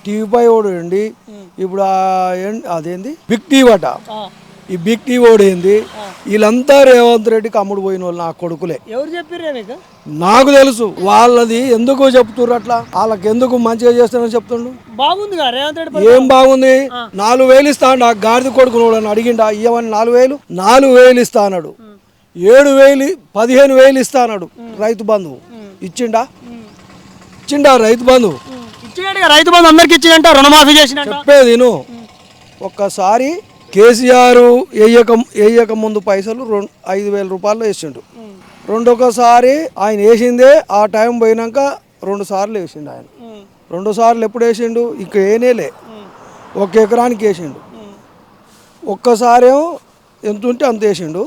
TV పై ఓడండి. ఇప్పుడు అదేంది big TV అట. ఈ బిగ్ టీవీ ఓడేంది, వీళ్ళంతా రేవంత్ రెడ్డికి అమ్ముడు పోయిన వాళ్ళు నా కొడుకులే. ఎవరు చెప్పారు మీకు? నాకు తెలుసు వాళ్ళది. ఎందుకు చెప్తున్నారు అట్లా? వాళ్ళకి ఎందుకు మంచిగా చేస్తానని చెప్తుండు? బాగుంది రేవంత్ రెడ్డి. ఏం బాగుంది? 4,000 ఇస్తాడు. ఆ గాడిద కొడుకు అడిగిండా ఇవ్వని? 4,000 ఇస్తా అన్నాడు. 7,000 15,000 ఇస్తా అన్నాడు. రైతు బంధు ఇచ్చిండా? రైతు బంధు ఇచ్చిండు. రైతు బంధు అందరికి ఇచ్చిందంట. రుణమాఫీ చేసిన చెప్పేది నేను. ఒక్కసారి కేసీఆర్ వేయక ముందు పైసలు 5,000 రూపాయలు వేసిండు. రెండొకసారి ఆయన వేసిందే ఆ టైం పోయినాక 2 సార్లు వేసిండు. ఆయన 2 సార్లు ఎప్పుడు వేసిండు? ఇక ఏనేలే 1 ఎకరానికి వేసిండు. ఒక్కసారేమో ఎంత ఉంటే అంత వేసిండు.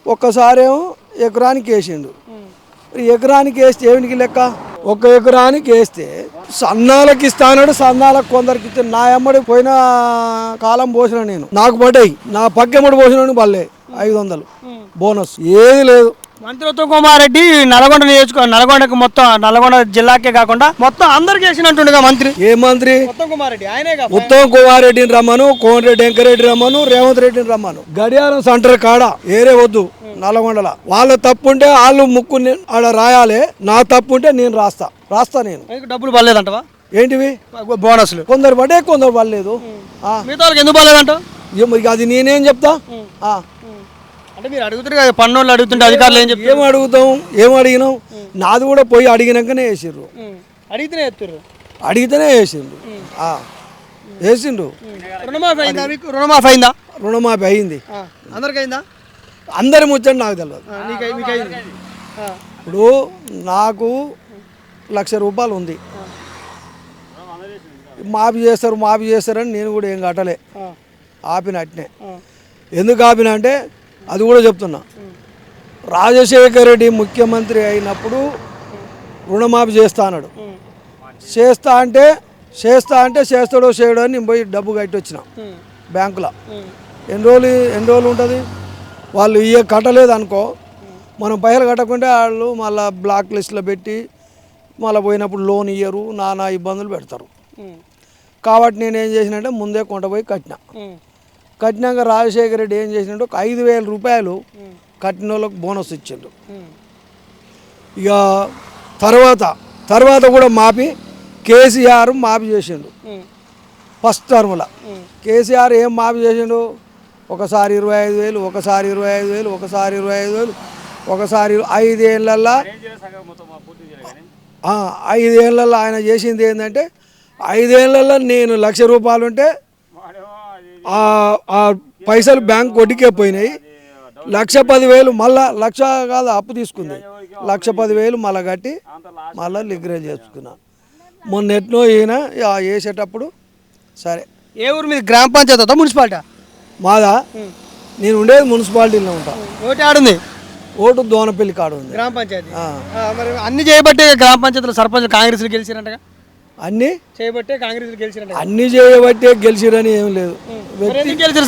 ఒక్కసారేమో ఎకరానికి వేసిండు. ఎకరానికి వేస్తే ఏమిటికి లెక్క? 1 ఎకరానికి వేస్తే సన్నాలకు ఇస్తాడు. సన్నాలకు కొందరికి ఇస్తే నా ఎమ్మడి పోయిన కాలం పోసిన నేను, నాకు పడ్డాయి. నా పక్కెమ్మడి పోసిన బల్లే 500 బోనస్. ఏది లేదు. మంత్రి ఉత్తమ్ కుమార్ రెడ్డి నల్గొండకు మొత్తం నల్గొండ జిల్లాకే కాకుండా మొత్తం అందరికి వేసినట్టుండగా మంత్రి. ఏ మంత్రి? ఉత్తమ్ కుమార్ రెడ్డి. ఆయనే ఉత్తమ్ కుమార్ రెడ్డిని రమ్మను, కోమటిరెడ్డి వెంకరెడ్డి రమ్మను, రేవంత్ రెడ్డిని రమ్మను. గడియారం సెంటర్ కాడ ఏరే వద్దు. నల్గొండల వాళ్ళ తప్పుంటే వాళ్ళు ముక్కు ఆడ రాయాలి. నా తప్పుంటే నేను రాస్తా నేను. డబ్బులు పడలేదంటవా? ఏంటివి బోనస్లు? కొందరు పడే, కొందరు పడలేదు. మిగతా వాళ్ళకి ఎందుకు పడలేదంట? అది నేనేం చెప్తా? అంటే మీరు అడుగుతారు కదా, పన్నులు అడుగుతుంటే అధికారులు ఏం చెప్తారు? ఏం అడిగినాం? నాది కూడా పోయి అడిగినాకనే వేసిర్రు. అడిగితేనే వేసిండు. రుణమాఫీ అయిందా మీకు? రుణమాఫీ అయింది. అందరికి అయిందా? అందరి ముచ్చండి నాకు తెలియదు. ఇప్పుడు నాకు 1,00,000 రూపాయలు ఉంది. మాఫీ చేస్తారని నేను కూడా ఏం కట్టలే. ఆపిన అట్నే. ఎందుకు ఆపిన అంటే అది కూడా చెప్తున్నా. రాజశేఖర్ రెడ్డి ముఖ్యమంత్రి అయినప్పుడు రుణమాఫీ చేస్తా అన్నాడు. చేస్తా అంటే చేస్తాడో చేయడో అని నేను పోయి డబ్బు కట్టి వచ్చిన బ్యాంకులో. ఎన్ని రోజులు ఉంటుంది? వాళ్ళు కట్టలేదు అనుకో, మనం పైసలు కట్టకుంటే వాళ్ళు మళ్ళీ బ్లాక్ లిస్ట్లో పెట్టి మళ్ళీ పోయినప్పుడు లోన్ ఇయ్యరు, నానా ఇబ్బందులు పెడతారు. కాబట్టి నేనేం చేసినంటే ముందే కొంట పోయి కట్టినాక రాజశేఖర రెడ్డి ఏం చేసినట్టు 5,000 రూపాయలు కట్టిన వాళ్ళకి బోనస్ ఇచ్చిండు. ఇక తర్వాత కూడా కేసీఆర్ మాఫీ చేసిండు. ఫస్ట్ టర్మ్లో కేసీఆర్ ఏం మాఫీ చేసిండు? ఒకసారి 25,000, ఒకసారి 25,000, ఒకసారి 25,000, ఒకసారి 5 ఏళ్ళల్లో 5 ఏళ్ళల్లో ఆయన చేసింది ఏంటంటే 5 ఏళ్ళల్లో నేను 1,00,000 రూపాయలు ఉంటే ఆ పైసలు బ్యాంక్ కొట్టికే పోయినాయి. 1,10,000 మళ్ళా 1,00,000 కాదు అప్పు తీసుకుంది. 1,10,000 మళ్ళీ కట్టి మళ్ళీ లిగ్రేజ్ చేసుకున్నా. మొన్న ఎట్నో ఈయన వేసేటప్పుడు సరే. ఏ ఊరు మీద? గ్రామ పంచాయతీ మున్సిపాలిటీ? మాదా? నేను ఉండేది మున్సిపాలిటీలో ఉంటా. ఓటు ఆడుంది? ఓటు దోనపల్లి కాడు ఉంది. గ్రామ పంచాయతీ అన్ని చేయబట్టే గ్రామ పంచాయతీలో సర్పంచ్ కాంగ్రెస్ గెలిచినట్టుగా? అన్ని చేయబట్టే కాంగ్రెస్ గెలిచినట్టు? అన్ని చేయబట్టే గెలిచిరని ఏం లేదు. గెలిచారు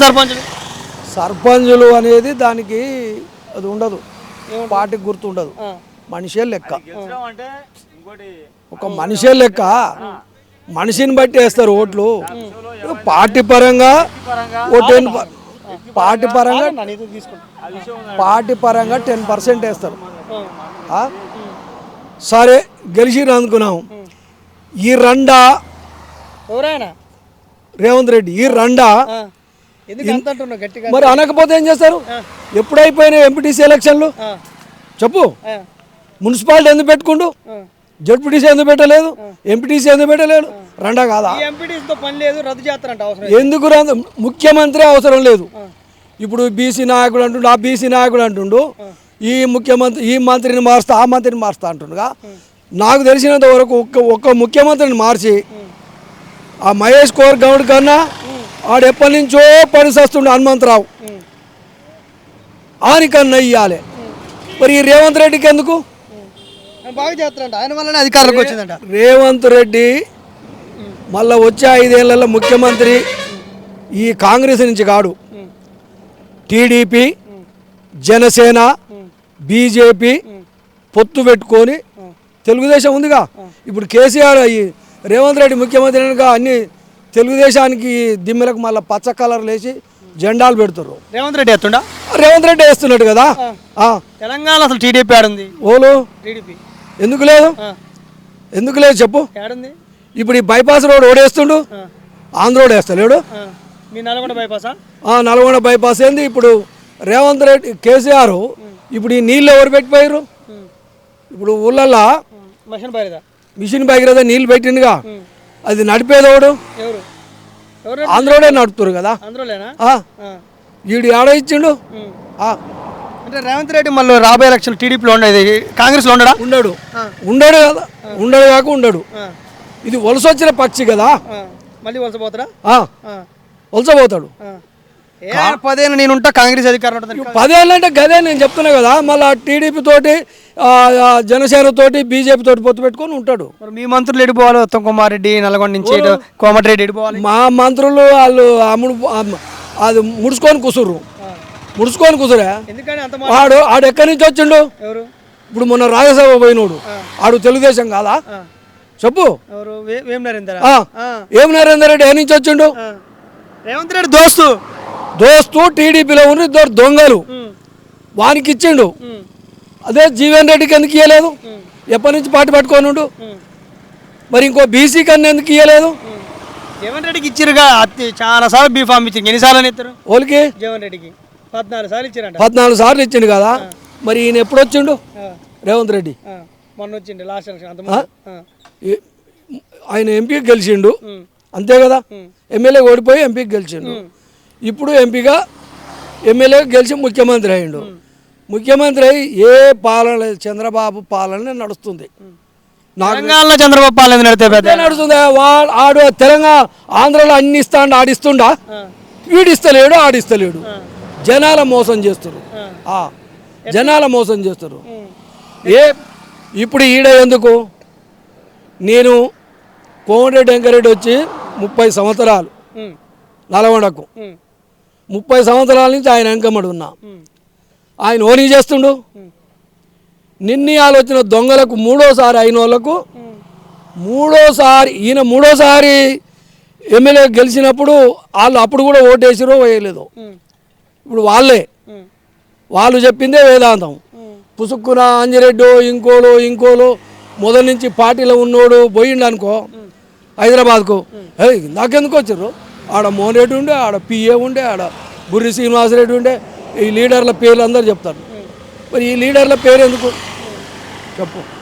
సర్పంచులు అనేది దానికి అది ఉండదు. పార్టీకి గుర్తు ఉండదు. మనిషే లెక్క. ఒక మనిషే లెక్క. మనిషిని బట్టి వేస్తారు ఓట్లు. పార్టీ పరంగా పార్టీ పరంగా 10% వేస్తారు. సరే గెలిచిరు అనుకున్నాం. ఈ రండా రేవంత్ రెడ్డి మరి అనకపోతే ఏం చేస్తారు? ఎప్పుడైపోయినాయి ఎంపీటీసీ ఎలక్షన్లు చెప్పు? మున్సిపాలిటీ ఎందుకు పెట్టుకుంటూ? జడ్పీటీసీ ఎందుకు పెట్టలేదు? ఎంపీటీసీ ఎందుకు పెట్టలేదు? రండా కాదా? ఎందుకు ముఖ్యమంత్రి అవసరం లేదు. ఇప్పుడు బీసీ నాయకుడు అంటుండు, ఆ బీసీ నాయకుడు అంటుండు, ఈ మంత్రిని మారుస్తా, ఆ మంత్రిని మారుస్తా అంటుండగా. నాకు తెలిసినంత వరకు ఒక్క ముఖ్యమంత్రిని మార్చి ఆ మహేష్ కుమార్ గౌడ్ కన్నా ఆడు ఎప్పటి నుంచో పనిచేస్తుండే హనుమంతరావు ఆనికన్నా ఇయ్యాలి. మరి ఈ రేవంత్ రెడ్డికి ఎందుకు? రేవంత్ రెడ్డి మళ్ళీ వచ్చే 5 ఏళ్లలో ముఖ్యమంత్రి ఈ కాంగ్రెస్ నుంచి కాడు. టీడీపీ, జనసేన, బీజేపీ పొత్తు పెట్టుకొని, తెలుగుదేశం ఉందిగా ఇప్పుడు, కేసీఆర్ రేవంత్ రెడ్డి ముఖ్యమంత్రి అయినాక అన్ని తెలుగుదేశానికి దిమ్మెలకు మళ్ళీ పచ్చ కలర్లు వేసి జెండాలు పెడుతుర్రు. రేవంత్ రెడ్డి ఎత్తుండా? రేవంత్ రెడ్డి వేస్తున్నాడు కదా. తెలంగాణ అసలు టీడీపీ ఆడుంది. ఓలు టీడీపీ ఎందుకు లేదు? ఎందుకు లేదు చెప్పు. ఏడుంది? ఇప్పుడు ఈ బైపాస్ రోడ్ ఓడేస్తుండు, ఆంధ్ర రోడ్ వేస్తలేడు. మీ నల్గొండ బైపాసా? నల్గొండ బైపాస్ ఏంది ఇప్పుడు రేవంత్ రెడ్డి కేసీఆర్ ఇప్పుడు ఈ నీళ్ళు ఎవరు పెట్టిపోయారు? ఇప్పుడు ఊళ్ళల్లో మిషన్ భగీరథ నీళ్ళు పెట్టిండుగా, అది నడిపేదోడు ఎవరు? ఎవరు? ఆంధ్రోడే నడుపుతారు కదా. ఆంధ్రలేనా? వీడు ఆడ ఇచ్చిండు. అంటే రేవంత్ రెడ్డి మళ్ళీ రాబోయే ఎలక్షన్ టీడీపీలో ఉండేది, కాంగ్రెస్లో ఉండడా? ఉండడు. ఉండడు కదా, ఉండడు కాక ఉండడు. ఇది వలస వచ్చిన పక్షి కదా, మళ్ళీ వలసపోతాడా? వలసపోతాడు. 10 ఏళ్ళు నేను ఉంటా, కాంగ్రెస్ అధికారం ఉంటుంది. 10 ఏళ్ళు అంటే గదే నేను చెప్తున్నా కదా. మళ్ళీ టీడీపీ తోటి జనసేన తోటి బీజేపీ తోటి పొత్తు పెట్టుకొని ఉంటాడు. మరి మీ మంత్రులు ఎడిపోవాలి? ఉత్తమ్ కుమార్ రెడ్డి నల్గొండ నుంచి, కోమటిరెడ్డి ఎడిపోవాలి. మా మంత్రులు వాళ్ళు అది ముడుచుకొని కూసుర్రు, ముడుచుకొని కూసురా. ఆడు ఎక్కడి నుంచి వచ్చిండు? ఇప్పుడు మొన్న రాజ్యసభ పోయినోడు ఆడు తెలుగుదేశం కాదా చెప్పు. ఏం నరేందర్ రెడ్డి ఏ నుంచి వచ్చిండు? రేవంత్ రెడ్డి దోస్తు టీడీపీలో ఉన్న ఇద్దరు దొంగలు వానికి ఇచ్చిండు. అదే జీవన్ రెడ్డికి ఎందుకు ఇవ్వలేదు? ఎప్పటి నుంచి పార్టీ పట్టుకొని ఉండు. మరి ఇంకో బీసీ కన్నా ఎందుకు ఇవ్వలేదు? జీవన్ రెడ్డికి ఇచ్చిరుగా, చాలా సార్లు బీఫామ్ ఇచ్చింది. ఎన్నిసార్లు ఇస్తారు ఓలికి? జీవన్ రెడ్డికి 14 సార్లు ఇచ్చారంట. 14 సార్లు ఇచ్చిండు కదా. మరి ఈయన ఎప్పుడు వచ్చిండు? రేవంత్ రెడ్డి మొన్న వచ్చిండు లాస్ట్ ఎలక్షన్. ఆయన ఎంపీకి గెలిచిండు అంతే కదా. ఎమ్మెల్యే ఓడిపోయి ఎంపీకి గెలిచిండు. ఇప్పుడు ఎంపీగా ఎమ్మెల్యే గెలిచి ముఖ్యమంత్రి అయ్యిండు. ముఖ్యమంత్రి అయ్యి ఏ పాలన చంద్రబాబు పాలన నడుస్తుంది. తెలంగాణలో చంద్రబాబు పాలన నడుస్తుంది. ఆడు తెలంగాణ ఆంధ్రలో అన్ని ఇస్తాడు, ఆడిస్తుండా? వీడిస్తలేడు, ఆడిస్తలేడు. జనాల మోసం చేస్తారు, జనాల మోసం చేస్తారు. ఇప్పుడు ఈడ ఎందుకు? నేను కోమటిరెడ్డి వెంకరెడ్డి వచ్చి 30 సంవత్సరాలు నల్గొండకు, 30 సంవత్సరాల నుంచి ఆయన వెంకమ్మడి ఉన్నా. ఆయన ఓనీ చేస్తుండు. నిన్ని ఆలోచన దొంగలకు మూడోసారి అయిన వాళ్ళకు ఈయన మూడోసారి ఎమ్మెల్యే గెలిచినప్పుడు వాళ్ళు అప్పుడు కూడా ఓటేసిరో వేయలేదో. ఇప్పుడు వాళ్ళు చెప్పిందే వేదాంతం. పుసుక్కున అంజిరెడ్డో ఇంకోలో మొదటి నుంచి పార్టీలో ఉన్నోడు పోయిండు అనుకో హైదరాబాద్కు, నాకెందుకు వచ్చారు? ఆడ మోహన్ రెడ్డి ఉండే, ఆడ పిఏ ఉండే, ఆడ బుర్రి శ్రీనివాసరెడ్డి ఉండే. ఈ లీడర్ల పేర్లు అందరూ చెప్తారు. మరి ఈ లీడర్ల పేరు ఎందుకు చెప్పు?